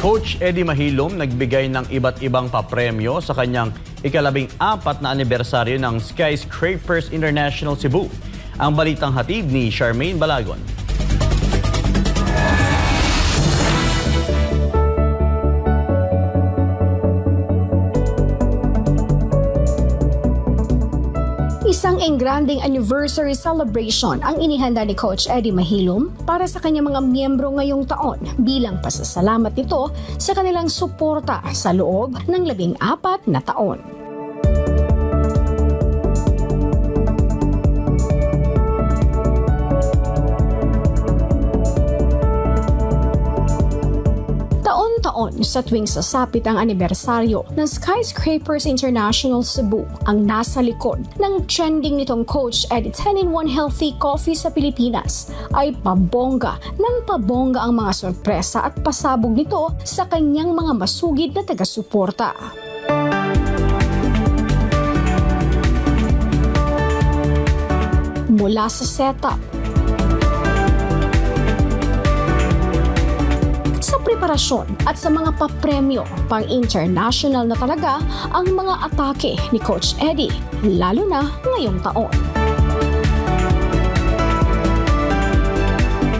Coach Eddie Mahilom nagbigay ng iba't ibang papremyo sa kanyang ika-14 na anibersaryo ng Skyscrapers International Cebu. Ang balitang hatid ni Charmaine Balagon. Isang engranding anniversary celebration ang inihanda ni Coach Eddie Mahilom para sa kanyang mga miyembro ngayong taon bilang pasasalamat nito sa kanilang suporta sa loob ng 14 na taon. Taon-taon sa tuwing sasapit ang anibersaryo ng Skyscrapers International Cebu, ang nasa likod ng trending nitong Coach Eddie 10-in-1 Healthy Coffee sa Pilipinas ay pabongga ng pabongga ang mga sorpresa at pasabog nito sa kanyang mga masugid na taga-suporta. Mula sa setup, sa preparasyon at sa mga papremyo, pang-international na talaga ang mga atake ni Coach Eddie, lalo na ngayong taon.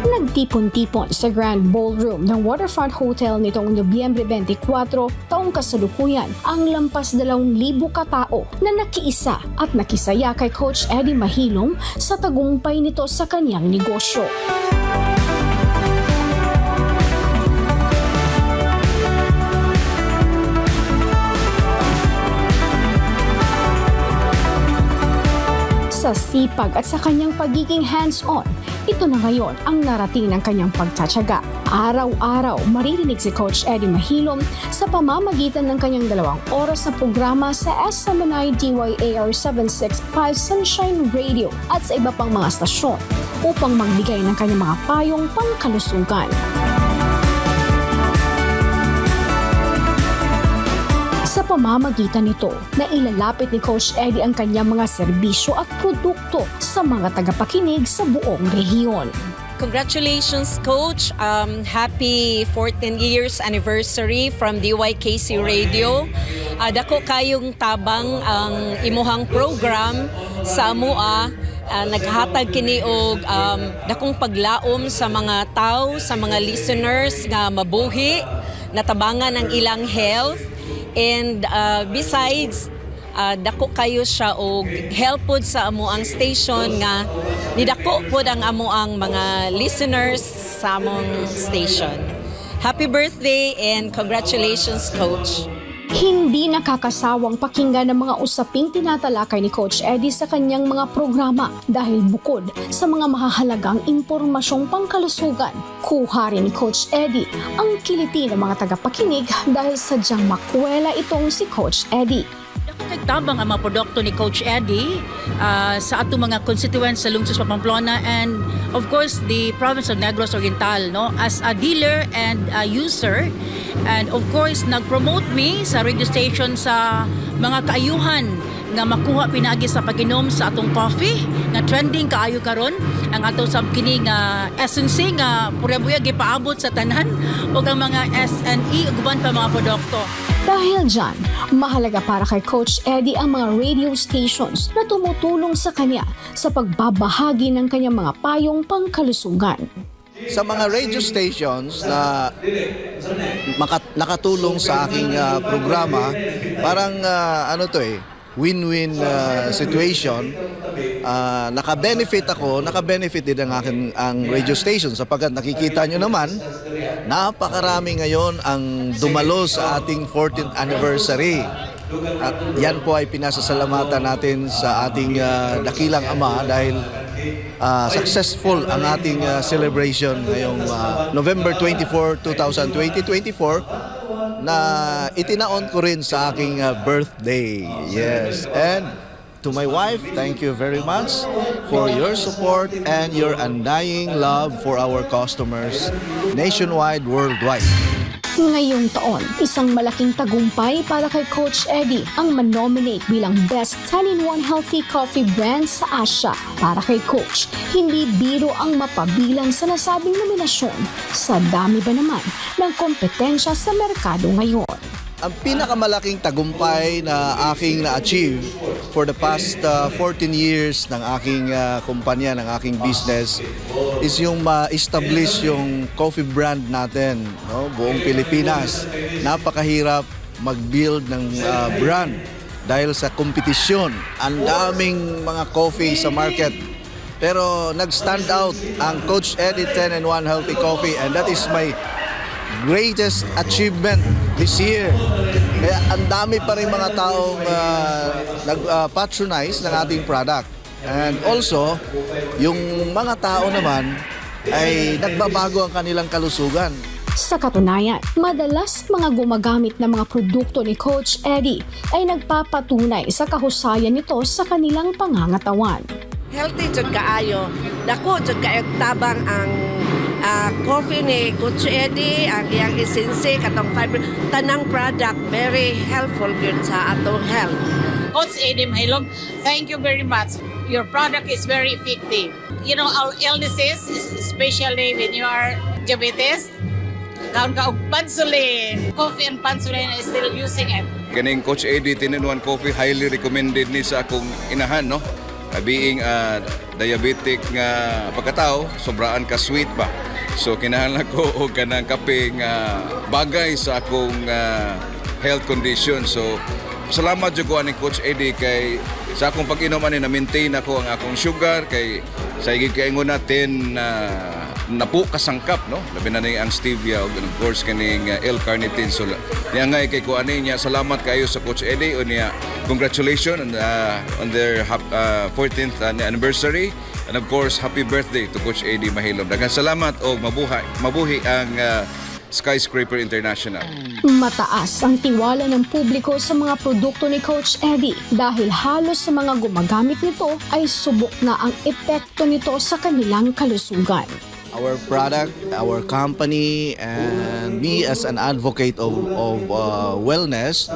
Nagtipon-tipon sa Grand Ballroom ng Waterfront Hotel nitong Nobyembre 24, taong kasalukuyan ang lampas 2,000 katao na nakiisa at nakisaya kay Coach Eddie Mahilom sa tagumpay nito sa kanyang negosyo. Sa sipag at sa kanyang pagiging hands-on, ito na ngayon ang narating ng kanyang pagtsatsaga. Araw-araw maririnig si Coach Eddie Mahilom sa pamamagitan ng kanyang 2 oras na programa sa SMNI DYAR 765 Sunshine Radio at sa iba pang mga stasyon upang magbigay ng kanyang mga payong pangkalusugan. Sa pamamagitan nito, na ilalapit ni Coach Eddie ang kanyang mga serbisyo at produkto sa mga tagapakinig sa buong rehiyon. Congratulations, Coach. Happy 14 years anniversary from DYKC Radio. Dako kayong tabang ang imuhang program sa AMUA. Naghatag kini og dakong paglaom sa mga tao, sa mga listeners nga mabuhi, natabangan ang ilang health. And besides, dako kayo siya og help pod sa amuang station nga nidako pod ang amuang mga listeners sa among station. Happy birthday and congratulations, Coach. Hindi nakakasawang pakinggan ng mga usaping tinatalakay ni Coach Eddie sa kanyang mga programa dahil bukod sa mga mahahalagang impormasyong pangkalusugan, kuha rin ni Coach Eddie ang kiliti ng mga tagapakinig dahil sadyang makwela itong si Coach Eddie. Nagtabang ang mga produkto ni Coach Eddie sa atong mga constituents sa lungsod sa Pamplona and of course the province of Negros Oriental, no, as a dealer and a user, and of course nag-promote me sa radio station sa mga kaayuhan nga makuha pinagi sa pag-inom sa atong coffee nga trending kaayo karon ang atong sabkini nga SNC nga pura-buya gipaabot sa tanan ug ang mga SNE ug uban pa mga produkto. Dahil dyan, mahalaga para kay Coach Eddie ang mga radio stations na tumutulong sa kanya sa pagbabahagi ng kanyang mga payong pangkalusugan. Sa mga radio stations na nakatulong sa aking programa, parang win-win situation. Naka-benefit ako, naka-benefit din ang radio station sapagkat nakikita nyo naman, napakarami ngayon ang dumalo sa ating 14th anniversary. At yan po ay pinasasalamatan natin sa ating dakilang Ama dahil successful ang ating celebration ngayong November 24, 2024 na itinaon ko rin sa aking birthday. Yes, and to my wife, thank you very much for your support and your undying love for our customers nationwide, worldwide. Ngayong taon, isang malaking tagumpay para kay Coach Eddie ang manominate bilang Best 10-in-1 Healthy Coffee Brand sa Asia. Para kay Coach, hindi biro ang mapabilang sa nasabing nominasyon. Sa dami ba naman ng kompetensya sa merkado ngayon? Ang pinakamalaking tagumpay na aking na-achieve for the past 14 years ng aking kumpanya, ng aking business is yung ma-establish yung coffee brand natin, no? Buong Pilipinas. Napakahirap mag-build ng brand dahil sa kompetisyon. Ang daming mga coffee sa market. Pero nag-stand out ang Coach Eddie 10-in-1 Healthy Coffee, and that is my greatest achievement this year. Kaya ang dami pa rin mga taong nag-patronize ng ating product. And also, yung mga tao naman ay nagbabago ang kanilang kalusugan. Sa katunayan, madalas mga gumagamit ng mga produkto ni Coach Eddie ay nagpapatunay sa kahusayan nito sa kanilang pangangatawan. Healthy jud kaayo. Dako jud kaayo tabang ang coffee ni Coach Eddie, ang iyang essence, katong fiber, tanang product, very helpful yun sa atong health. Coach Eddie Mahilom, thank you very much. Your product is very effective. You know, our illnesses, especially when you are diabetes, kaon ka og pansulin. Coffee and pansulin is still using it. Kaning Coach Eddie 10-in-1 Coffee, highly recommended ni sa akong inahan, no? Being diabetic nga pagkatao, sobraan ka sweet ba. So kinahanglan ko og kanang kape nga bagay sa akong health condition. So salamat jud ko ani Coach Eddie kay sa akong pag-inom ani na-maintain ako ang akong sugar kay sa higit kaingon natin napo kasangkap, no? Labi na ang stevia ug of course kaning L-carnitine. So niya nga kay ko ani niya salamat kayo sa Coach Eddie o niya congratulations on their 14th anniversary, and of course happy birthday to Coach Eddie Mahilom. Daghang salamat o mabuhi ang Skyscraper International. Mataas ang tiwala ng publiko sa mga produkto ni Coach Eddie dahil halos sa mga gumagamit nito ay subok na ang epekto nito sa kanilang kalusugan. Our product, our company, and me as an advocate of wellness,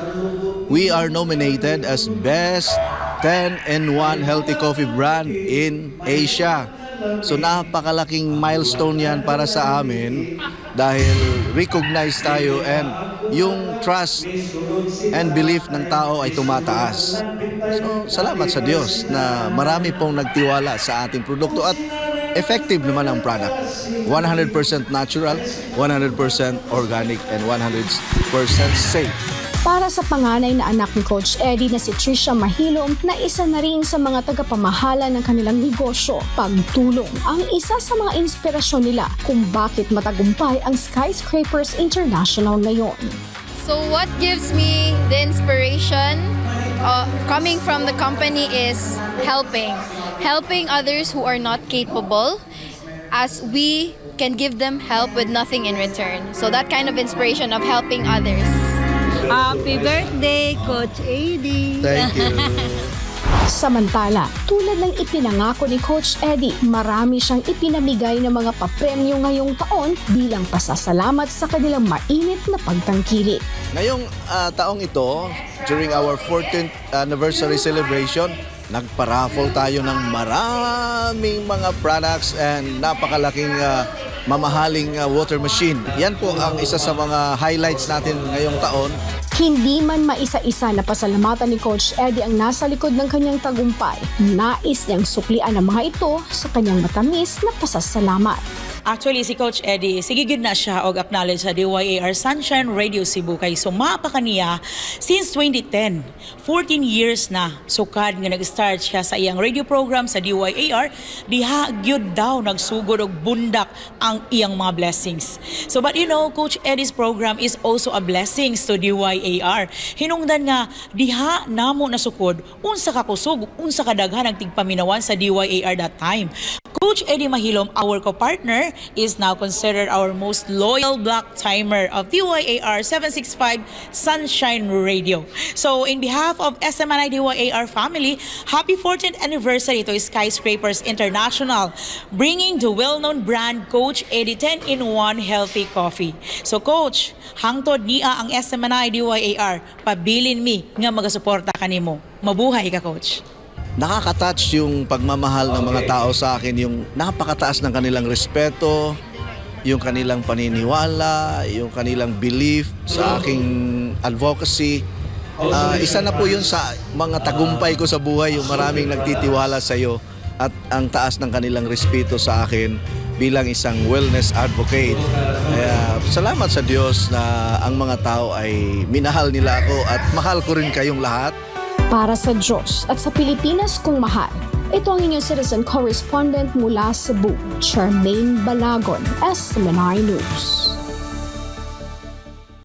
we are nominated as Best 10-in-1 Healthy Coffee Brand in Asia. So napakalaking milestone yan para sa amin dahil recognized tayo and yung trust and belief ng tao ay tumataas. So salamat sa Diyos na marami pong nagtiwala sa ating produkto at effective naman ang product. 100% natural, 100% organic, and 100% safe. Para sa panganay na anak ni Coach Eddie na si Trisha Mahilom na isa na rin sa mga tagapamahala ng kanilang negosyo, pagtulong ang isa sa mga inspirasyon nila kung bakit matagumpay ang Skyscrapers International ngayon. So what gives me the inspiration coming from the company is helping others who are not capable, as we can give them help with nothing in return. So that kind of inspiration of helping others. Happy birthday, Coach Eddie! Thank you. Samantala, tulad ng ipinangako ni Coach Eddie, marami siyang ipinamigay ng mga papremyo ngayong taon bilang pasasalamat sa kanilang mainit na pagtangkilik. Ngayong taong ito, during our 14th anniversary celebration, nagpa-raffle tayo ng maraming mga products and napakalaking mamahaling water machine. Yan po ang isa sa mga highlights natin ngayong taon. Hindi man maisa-isa na pasalamatan ni Coach Eddie ang nasa likod ng kanyang tagumpay, nais niyang suklian ang mga ito sa kanyang matamis na pasasalamat. Actually, si Coach Eddie, sigigid na siya og acknowledge sa DYAR Sunshine Radio Cebu kay sumapa kaniya since 2010. 14 years na sukad nga nag-start siya sa iyang radio program sa DYAR, diha gyud daw nagsugod og bundak ang iyang mga blessings. So but you know, Coach Eddie's program is also a blessings to DYAR. Hinungdan nga diha namo nasukod unsa ka kusog, unsa ka daghan ang tigpaminawan sa DYAR that time. Coach Eddie Mahilom, our co-partner, is now considered our most loyal block timer of DYAR 765 Sunshine Radio. So in behalf of SMNI DYAR family, happy 14th anniversary to Skyscrapers International, bringing the well-known brand Coach Eddie 10-in-1 Healthy Coffee. So Coach, hangtod niya ang SMNI DYAR, pabilin mi nga magasuporta kanimo. Mabuhay ka, Coach. Nakaka-touch yung pagmamahal ng mga tao sa akin, yung napakataas ng kanilang respeto, yung kanilang paniniwala, yung kanilang belief sa aking advocacy. Isa na po yun sa mga tagumpay ko sa buhay, yung maraming nagtitiwala sa iyo at ang taas ng kanilang respeto sa akin bilang isang wellness advocate. Kaya salamat sa Diyos na ang mga tao ay minahal nila ako at mahal ko rin kayong lahat. Para sa Diyos at sa Pilipinas kong mahal, ito ang inyong citizen correspondent mula Cebu, Charmaine Balagon, SMNI News.